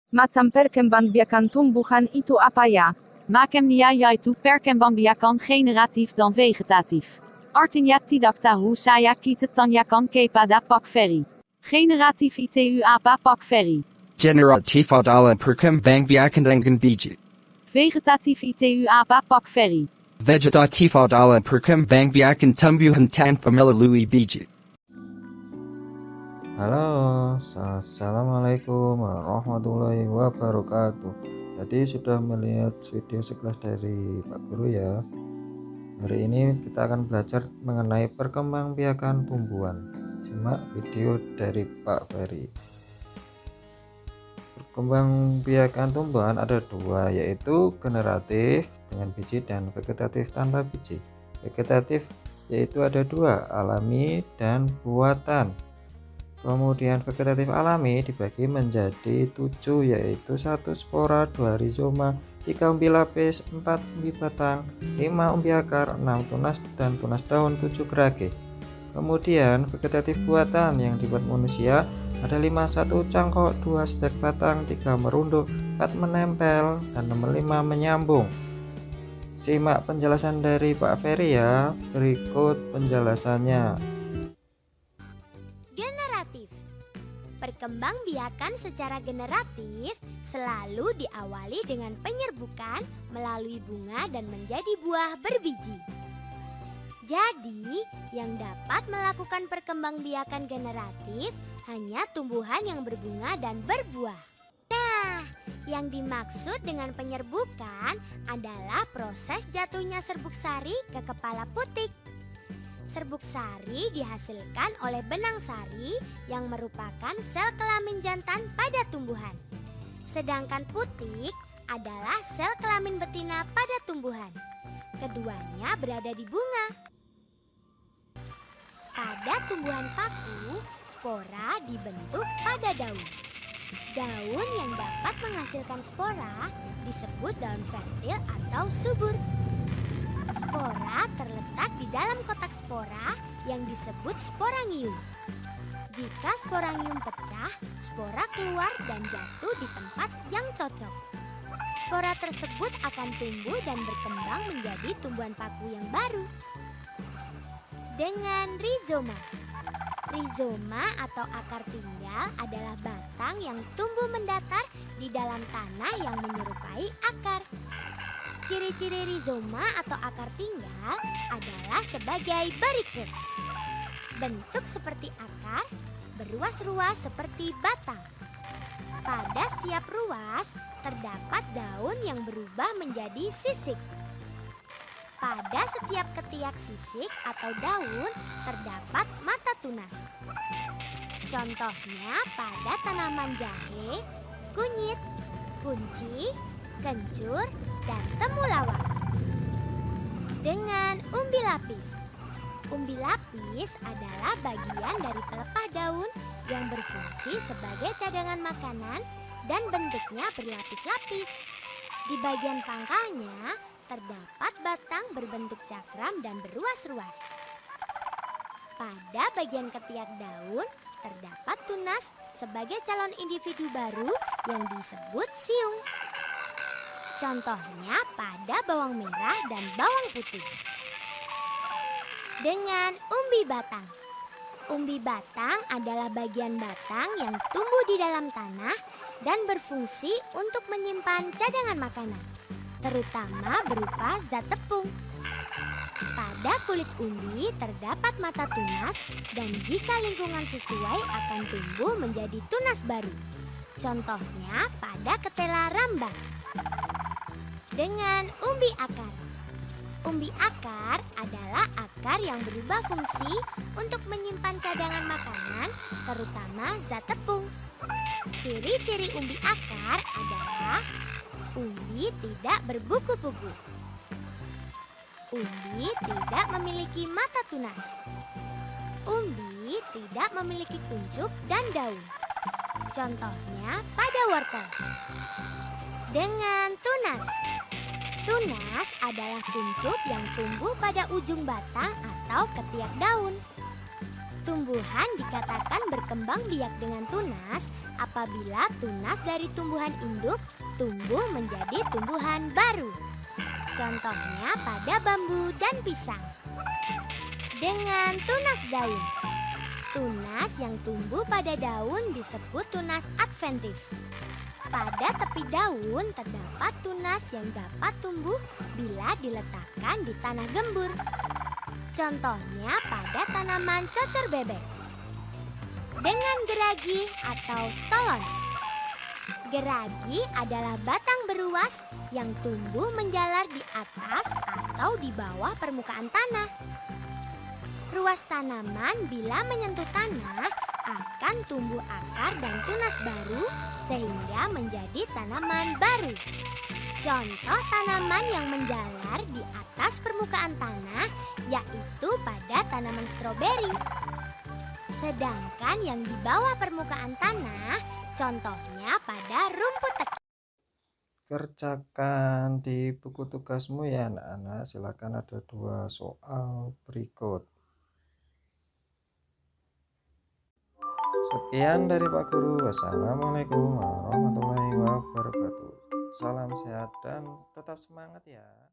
Macam perkembangbiakan tumbuhan itu apa ya? Macamnia yaitu perkembangbiakan generatief dan vegetatief. Artinya tidak tahu saya kita tanyakan kepada Pak Ferry. Generatief itu apa Pak Ferry? Generatif adalah perkembangbiakan dengan biji. Vegetatief itu apa Pak Ferry? Vegetatif adalah perkembangbiakan tumbuhan tanpa melalui biji. Halo, assalamualaikum warahmatullahi wabarakatuh. Tadi sudah melihat video sekelas dari Pak Guru ya. Hari ini kita akan belajar mengenai perkembangbiakan tumbuhan. Simak video dari Pak Ferry. Perkembangbiakan tumbuhan ada dua, yaitu generatif dengan biji dan vegetatif tanpa biji. Vegetatif yaitu ada dua, alami dan buatan. Kemudian vegetatif alami dibagi menjadi 7, yaitu 1 spora, 2 rizoma, 3 umbi lapis, 4 umbi batang, 5 umbi akar, 6 tunas dan tunas daun, 7 gerage. Kemudian vegetatif buatan yang dibuat manusia ada 5, 1 cangkok, 2 stek batang, 3 merunduk, 4 menempel, dan nomor 5 menyambung. Simak penjelasan dari Pak Ferry ya. Berikut penjelasannya. Perkembangbiakan secara generatif selalu diawali dengan penyerbukan melalui bunga dan menjadi buah berbiji. Jadi, yang dapat melakukan perkembangbiakan generatif hanya tumbuhan yang berbunga dan berbuah. Nah, yang dimaksud dengan penyerbukan adalah proses jatuhnya serbuk sari ke kepala putik. Serbuk sari dihasilkan oleh benang sari yang merupakan sel kelamin jantan pada tumbuhan. Sedangkan putik adalah sel kelamin betina pada tumbuhan. Keduanya berada di bunga. Pada tumbuhan paku, spora dibentuk pada daun. Daun yang dapat menghasilkan spora disebut daun fertil atau subur. Spora terletak di dalam kotak spora yang disebut sporangium. Jika sporangium pecah, spora keluar dan jatuh di tempat yang cocok. Spora tersebut akan tumbuh dan berkembang menjadi tumbuhan paku yang baru. Dengan rizoma. Rizoma atau akar tinggal adalah batang yang tumbuh mendatar di dalam tanah yang menyerupai akar. Ciri-ciri rizoma atau akar tinggal adalah sebagai berikut. Bentuk seperti akar, berruas-ruas seperti batang. Pada setiap ruas terdapat daun yang berubah menjadi sisik. Pada setiap ketiak sisik atau daun terdapat mata tunas. Contohnya pada tanaman jahe, kunyit, kunci, kencur, dan temulawak. Dengan umbi lapis. Umbi lapis adalah bagian dari pelepah daun yang berfungsi sebagai cadangan makanan dan bentuknya berlapis-lapis. Di bagian pangkalnya terdapat batang berbentuk cakram dan berruas-ruas. Pada bagian ketiak daun terdapat tunas sebagai calon individu baru yang disebut siung. Contohnya pada bawang merah dan bawang putih. Dengan umbi batang. Umbi batang adalah bagian batang yang tumbuh di dalam tanah dan berfungsi untuk menyimpan cadangan makanan, terutama berupa zat tepung. Pada kulit umbi terdapat mata tunas dan jika lingkungan sesuai akan tumbuh menjadi tunas baru. Contohnya pada ketela rambak. Dengan umbi akar. Umbi akar adalah akar yang berubah fungsi untuk menyimpan cadangan makanan, terutama zat tepung. Ciri-ciri umbi akar adalah umbi tidak berbuku-buku. Umbi tidak memiliki mata tunas. Umbi tidak memiliki kuncup dan daun. Contohnya pada wortel. Dengan tunas. Tunas adalah kuncup yang tumbuh pada ujung batang atau ketiak daun. Tumbuhan dikatakan berkembang biak dengan tunas apabila tunas dari tumbuhan induk tumbuh menjadi tumbuhan baru. Contohnya pada bambu dan pisang. Dengan tunas daun. Tunas yang tumbuh pada daun disebut tunas adventif. Pada tepi daun terdapat tunas yang dapat tumbuh bila diletakkan di tanah gembur. Contohnya pada tanaman cocor bebek. Dengan geragi atau stolon. Geragi adalah batang beruas yang tumbuh menjalar di atas atau di bawah permukaan tanah. Ruas tanaman bila menyentuh tanah akan tumbuh akar dan tunas baru sehingga menjadi tanaman baru. Contoh tanaman yang menjalar di atas permukaan tanah yaitu pada tanaman stroberi. Sedangkan yang di bawah permukaan tanah contohnya pada rumput teki. Kerjakan di buku tugasmu ya anak-anak. Silakan, ada 2 soal berikut. Sekian dari Pak Guru. Wassalamualaikum warahmatullahi wabarakatuh. Salam sehat dan tetap semangat ya.